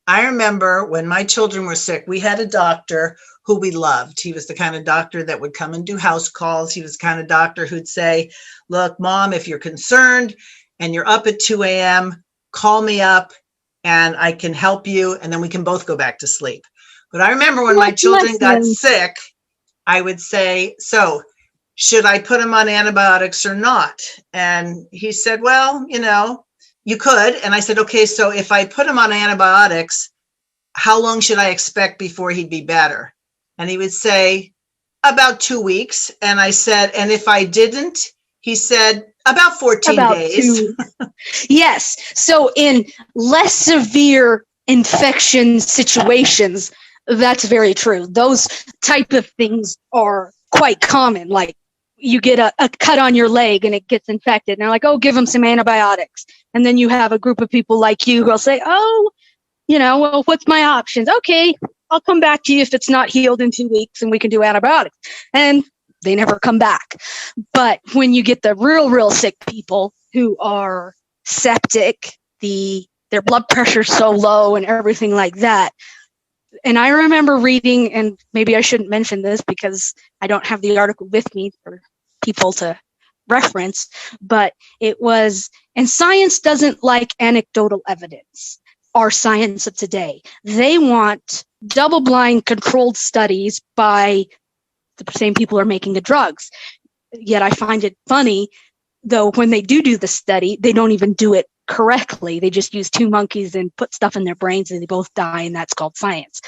I remember when my children were sick, we had a doctor who we loved. He was the kind of doctor that would come and do house calls. He was the kind of doctor who'd say, look, Mom, if you're concerned and you're up at 2 a.m., call me up and I can help you. And then we can both go back to sleep. But I remember when my children got sick, I would say, so should I put them on antibiotics or not? And he said, well, you could. And I said, okay, so if I put him on antibiotics, how long should I expect before he'd be better? And he would say, about 2 weeks. And I said, and if I didn't, he said, about 14 days. Yes. So in less severe infection situations, That's very true. Those type of things are quite common. Like you get a cut on your leg and it gets infected. And they're like, oh, give them some antibiotics. And then you have a group of people like you who'll say, oh, well, what's my options? Okay, I'll come back to you if it's not healed in 2 weeks and we can do antibiotics. And they never come back. But when you get the real sick people who are septic, their blood pressure's so low and everything like that. And I remember reading, and maybe I shouldn't mention this because I don't have the article with me for people to reference, but it was, and science doesn't like anecdotal evidence. Our science of today. They want double-blind controlled studies by the same people who are making the drugs. Yet I find it funny, though, when they do the study, they don't even do it correctly. They just use 2 monkeys and put stuff in their brains and they both die, and that's called science.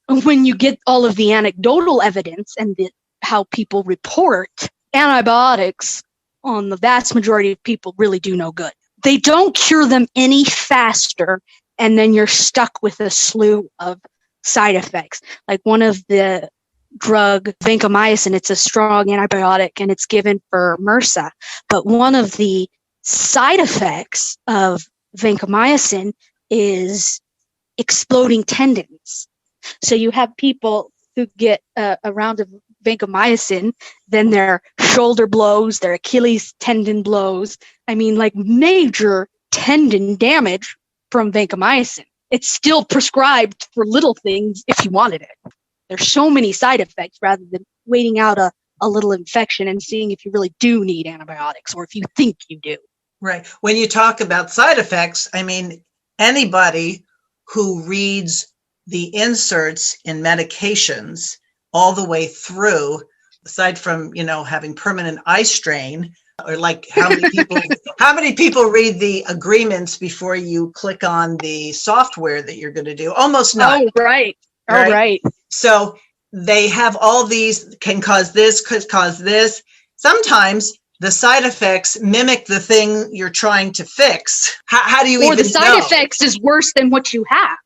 When you get all of the anecdotal evidence and how people report, antibiotics on the vast majority of people really do no good. They don't cure them any faster, and then you're stuck with a slew of side effects. Like one of the drug, vancomycin, it's a strong antibiotic and it's given for MRSA. But one of the side effects of vancomycin is exploding tendons. So you have people who get a round of vancomycin, then their shoulder blows, their Achilles tendon blows. I mean, like major tendon damage from vancomycin. It's still prescribed for little things if you wanted it. There's so many side effects rather than waiting out a little infection and seeing if you really do need antibiotics or if you think you do. Right. When you talk about side effects, I mean, anybody who reads the inserts in medications all the way through, aside from, having permanent eye strain, or like how many people read the agreements before you click on the software that you're going to do? Almost none. Oh, right. Oh, right. So they have all these, can cause this, could cause this. Sometimes the side effects mimic the thing you're trying to fix. How do you even know? Or the side effects is worse than what you have.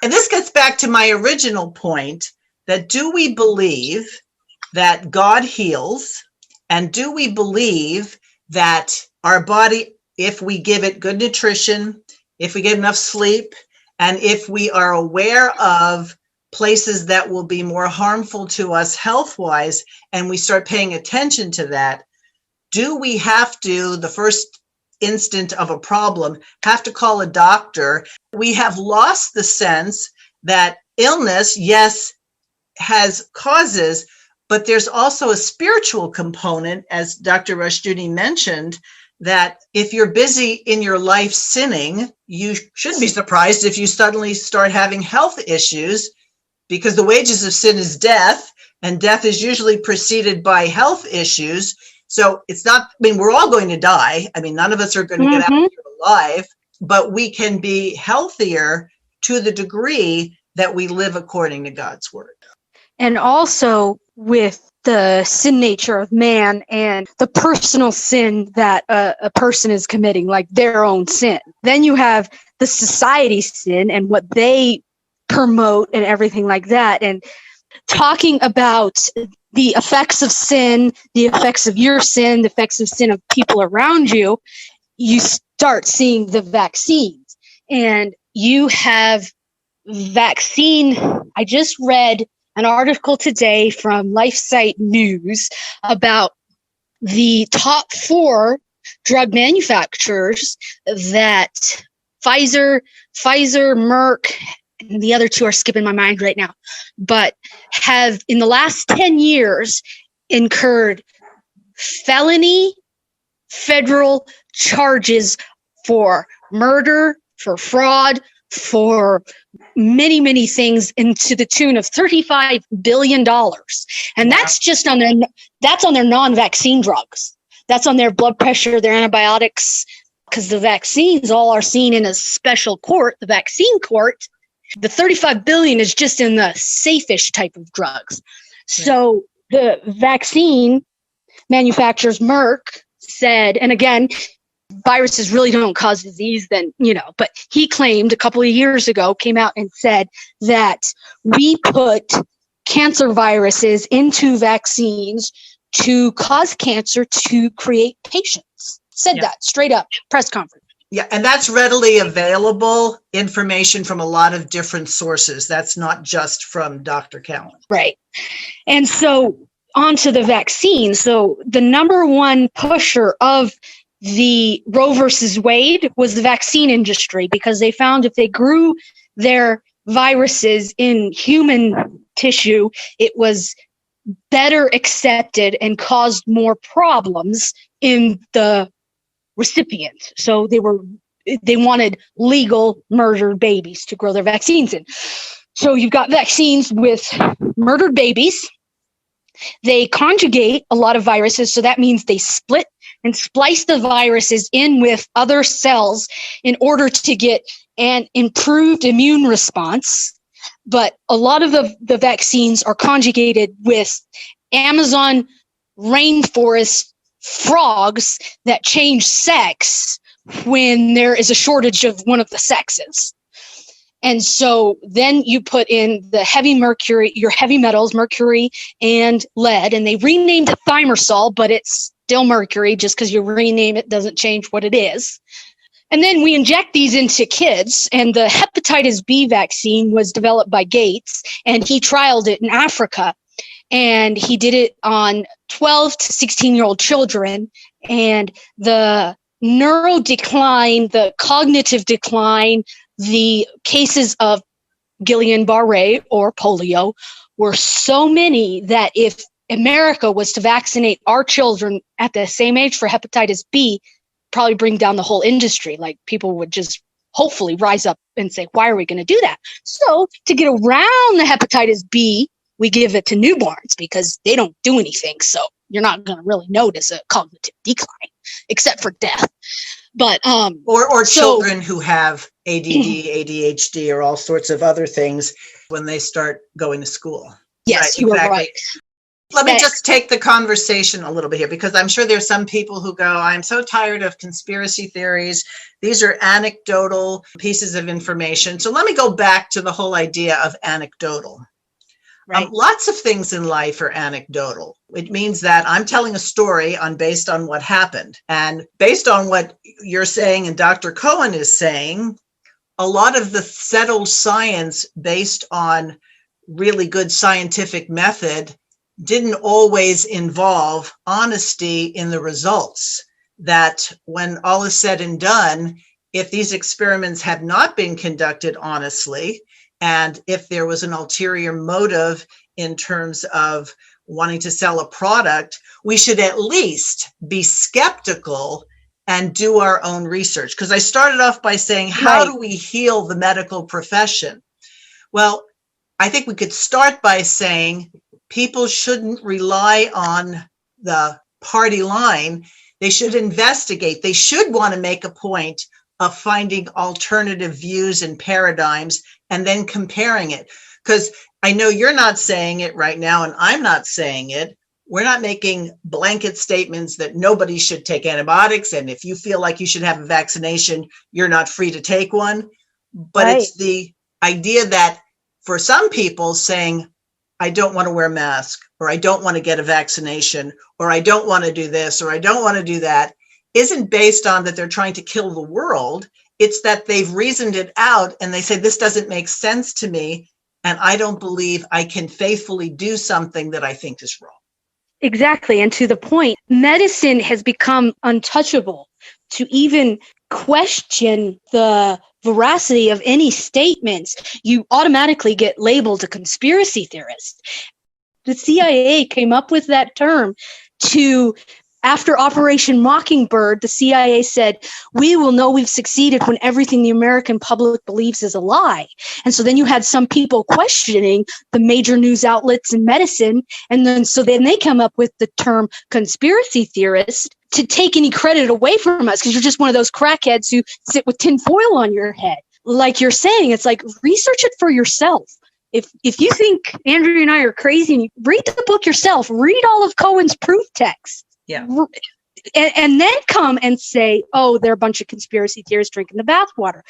And this gets back to my original point, that do we believe that God heals? And do we believe that our body, if we give it good nutrition, if we get enough sleep, and if we are aware of places that will be more harmful to us health-wise, and we start paying attention to that, do we have to, the first instant of a problem, have to call a doctor? We have lost the sense that illness, yes, has causes, but there's also a spiritual component, as Dr. Rushdoony mentioned, that if you're busy in your life sinning, you shouldn't be surprised if you suddenly start having health issues, because the wages of sin is death, and death is usually preceded by health issues. So it's not, we're all going to die. None of us are going to get out of here alive, but we can be healthier to the degree that we live according to God's word. And also with the sin nature of man and the personal sin that a person is committing, like their own sin. Then you have the society sin and what they promote and everything like that. And talking about the effects of sin, the effects of your sin, the effects of sin of people around you, you start seeing the vaccines. And you have vaccine. I just read an article today from LifeSite News about the top 4 drug manufacturers that Pfizer, Merck, and the other 2 are skipping my mind right now, but have in the last 10 years incurred felony federal charges for murder, for fraud, for many, many things, into the tune of $35 billion. And that's just on their non-vaccine drugs. That's on their blood pressure, their antibiotics, because the vaccines all are seen in a special court, the vaccine court. The $35 billion is just in the safe-ish type of drugs. So the vaccine manufacturers, Merck, said, and again, viruses really don't cause disease, then, but he claimed a couple of years ago, came out and said that we put cancer viruses into vaccines to cause cancer to create patients. Said that straight up, press conference. Yeah, and that's readily available information from a lot of different sources. That's not just from Dr. Cowan. Right. And so on to the vaccine. So the number one pusher of the Roe versus Wade was the vaccine industry, because they found if they grew their viruses in human tissue, it was better accepted and caused more problems in the recipient. So they wanted legal murdered babies to grow their vaccines in. So you've got vaccines with murdered babies. They conjugate a lot of viruses. So that means they split and splice the viruses in with other cells in order to get an improved immune response. But a lot of the vaccines are conjugated with Amazon rainforest frogs that change sex when there is a shortage of one of the sexes. And so then you put in the heavy mercury, your heavy metals, mercury and lead, and they renamed it thimerosal, but it's still mercury. Just because you rename it doesn't change what it is. And then we inject these into kids, and the hepatitis B vaccine was developed by Gates, and he trialed it in Africa. And he did it on 12 to 16-year-old children, and the neuro decline, the cognitive decline, the cases of Guillain-Barré or polio were so many that if America was to vaccinate our children at the same age for hepatitis B, probably bring down the whole industry. Like, people would just hopefully rise up and say, why are we going to do that? So to get around the hepatitis B, we give it to newborns because they don't do anything. So you're not going to really notice a cognitive decline, except for death. But or children who have ADD, ADHD, or all sorts of other things when they start going to school. Yes, you are right. Let me just take the conversation a little bit here, because I'm sure there's some people who go, I'm so tired of conspiracy theories. These are anecdotal pieces of information. So let me go back to the whole idea of anecdotal. Right. Lots of things in life are anecdotal. It means that I'm telling a story based on what happened. And based on what you're saying and Dr. Cohen is saying, a lot of the settled science based on really good scientific method didn't always involve honesty in the results. That when all is said and done, if these experiments had not been conducted honestly, and if there was an ulterior motive in terms of wanting to sell a product, we should at least be skeptical and do our own research. Because I started off by saying, how do we heal the medical profession? Well, I think we could start by saying people shouldn't rely on the party line. They should investigate. They should want to make a point of finding alternative views and paradigms and then comparing it. Because I know you're not saying it right now, and I'm not saying it. We're not making blanket statements that nobody should take antibiotics, and if you feel like you should have a vaccination, you're not free to take one. But it's the idea that for some people saying, I don't want to wear a mask, or I don't want to get a vaccination, or I don't want to do this, or I don't want to do that, isn't based on that they're trying to kill the world. It's that they've reasoned it out and they say, this doesn't make sense to me, and I don't believe I can faithfully do something that I think is wrong. Exactly. And to the point, medicine has become untouchable. To even question the veracity of any statements, you automatically get labeled a conspiracy theorist. The CIA came up with that term after Operation Mockingbird. The CIA said, we will know we've succeeded when everything the American public believes is a lie. And so then you had some people questioning the major news outlets in medicine. And then they come up with the term conspiracy theorist to take any credit away from us, because you're just one of those crackheads who sit with tinfoil on your head. Like you're saying, it's like, research it for yourself. If you think Andrew and I are crazy, read the book yourself. Read all of Cohen's proof texts. Yeah. and then come and say, oh, they're a bunch of conspiracy theorists drinking the bathwater.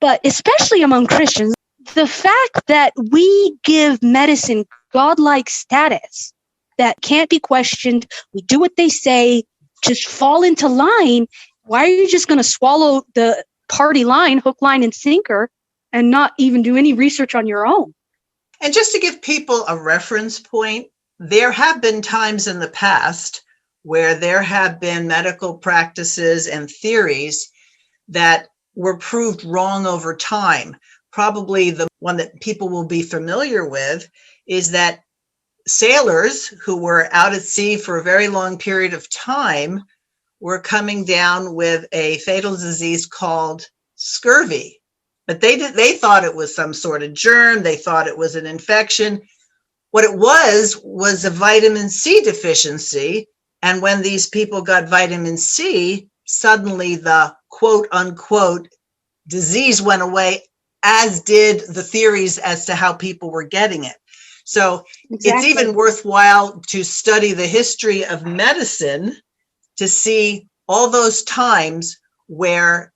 But especially among Christians, the fact that we give medicine godlike status that can't be questioned, we do what they say, just fall into line. Why are you just going to swallow the party line, hook, line, and sinker, and not even do any research on your own? And just to give people a reference point, there have been times in the past where there have been medical practices and theories that were proved wrong over time. Probably the one that people will be familiar with is that sailors who were out at sea for a very long period of time were coming down with a fatal disease called scurvy. But they thought it was some sort of germ. They thought it was an infection. What it was a vitamin C deficiency. And when these people got vitamin C, suddenly the quote unquote disease went away, as did the theories as to how people were getting it. So It's even worthwhile to study the history of medicine to see all those times where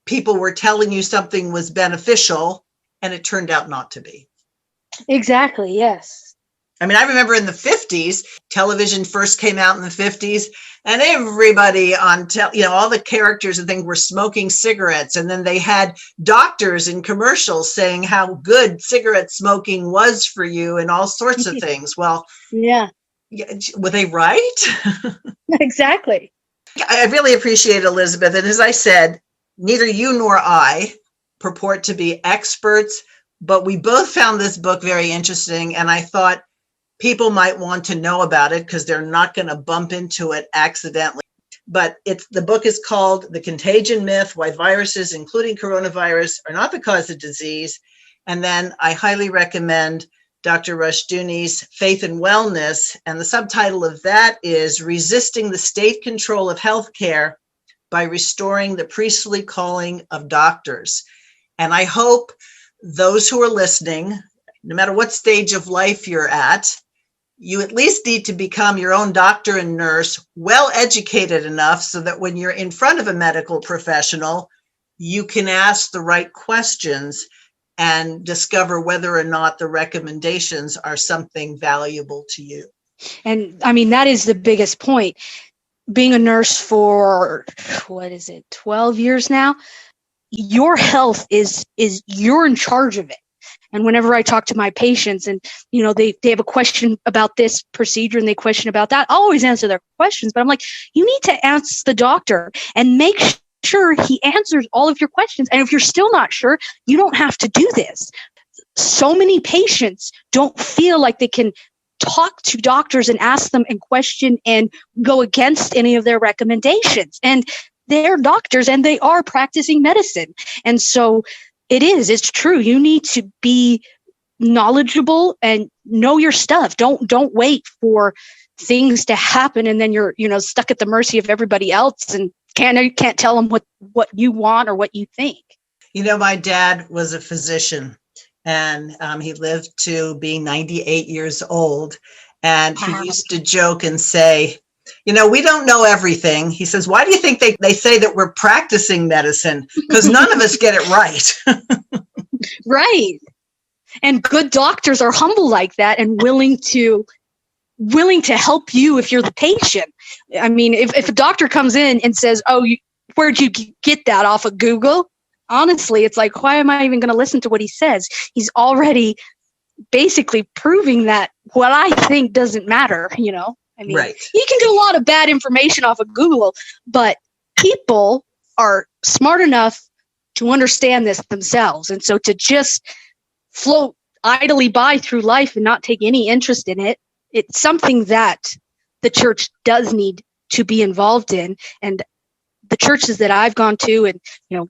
people were telling you something was beneficial and it turned out not to be. Exactly, yes. I mean, I remember in the 50s, television first came out in the 50s, and everybody on, all the characters and things were smoking cigarettes. And then they had doctors in commercials saying how good cigarette smoking was for you and all sorts of things. Well, yeah. Were they right? Exactly. I really appreciate Elizabeth. And as I said, neither you nor I purport to be experts, but we both found this book very interesting. And I thought people might want to know about it because they're not going to bump into it accidentally. But the book is called The Contagion Myth, Why Viruses, Including Coronavirus, Are Not the Cause of Disease. And then I highly recommend Dr. Rushdoony's Faith and Wellness. And the subtitle of that is Resisting the State Control of Healthcare by Restoring the Priestly Calling of Doctors. And I hope those who are listening, no matter what stage of life you're at, you at least need to become your own doctor and nurse, well educated enough so that when you're in front of a medical professional, you can ask the right questions and discover whether or not the recommendations are something valuable to you. And I mean, that is the biggest point. Being a nurse for, 12 years now, your health is you're in charge of it. And whenever I talk to my patients and, they have a question about this procedure and they question about that, I'll always answer their questions. But I'm like, you need to ask the doctor and make sure he answers all of your questions. And if you're still not sure, you don't have to do this. So many patients don't feel like they can talk to doctors and ask them and question and go against any of their recommendations. And they're doctors and they are practicing medicine. And so it's true. You need to be knowledgeable and know your stuff. Don't wait for things to happen and then you're, stuck at the mercy of everybody else and can't tell them what you want or what you think. My dad was a physician and he lived to be 98 years old. And he used to joke and say, we don't know everything. He says, why do you think they say that we're practicing medicine? Because none of us get it right. Right. And good doctors are humble like that and willing to help you if you're the patient. I mean, if a doctor comes in and says, oh, where'd you get that off of Google? Honestly, it's like, why am I even going to listen to what he says? He's already basically proving that what I think doesn't matter, I mean, right. You can get a lot of bad information off of Google, but people are smart enough to understand this themselves. And so to just float idly by through life and not take any interest in it, it's something that the church does need to be involved in. And the churches that I've gone to and,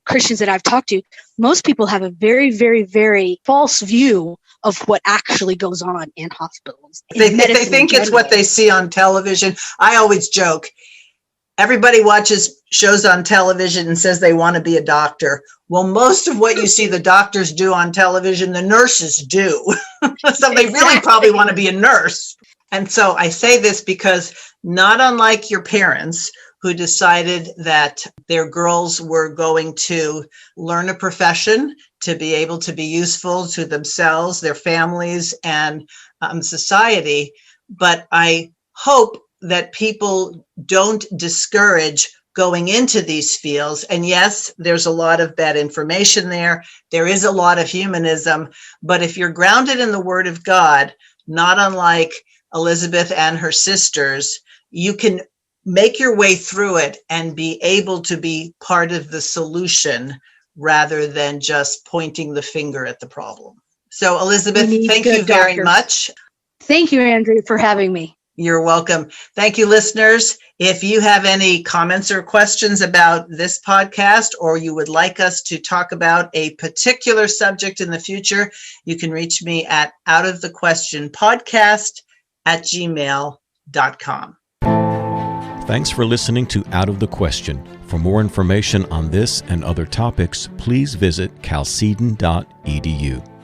Christians that I've talked to, most people have a very, very, very false view of what actually goes on in hospitals. They think it's what they see on television. I always joke, everybody watches shows on television and says they want to be a doctor. Well, most of what you see the doctors do on television, the nurses do. So they really probably want to be a nurse. And so I say this because not unlike your parents, who decided that their girls were going to learn a profession to be able to be useful to themselves, their families, and society. But I hope that people don't discourage going into these fields. And yes, there's a lot of bad information there. There is a lot of humanism. But if you're grounded in the Word of God, not unlike Elizabeth and her sisters, you can make your way through it and be able to be part of the solution rather than just pointing the finger at the problem. So, Elizabeth, thank you very much. Thank you, Andrea, for having me. You're welcome. Thank you, listeners. If you have any comments or questions about this podcast, or you would like us to talk about a particular subject in the future, you can reach me at outofthequestionpodcast@gmail.com. Thanks for listening to Out of the Question. For more information on this and other topics, please visit chalcedon.edu.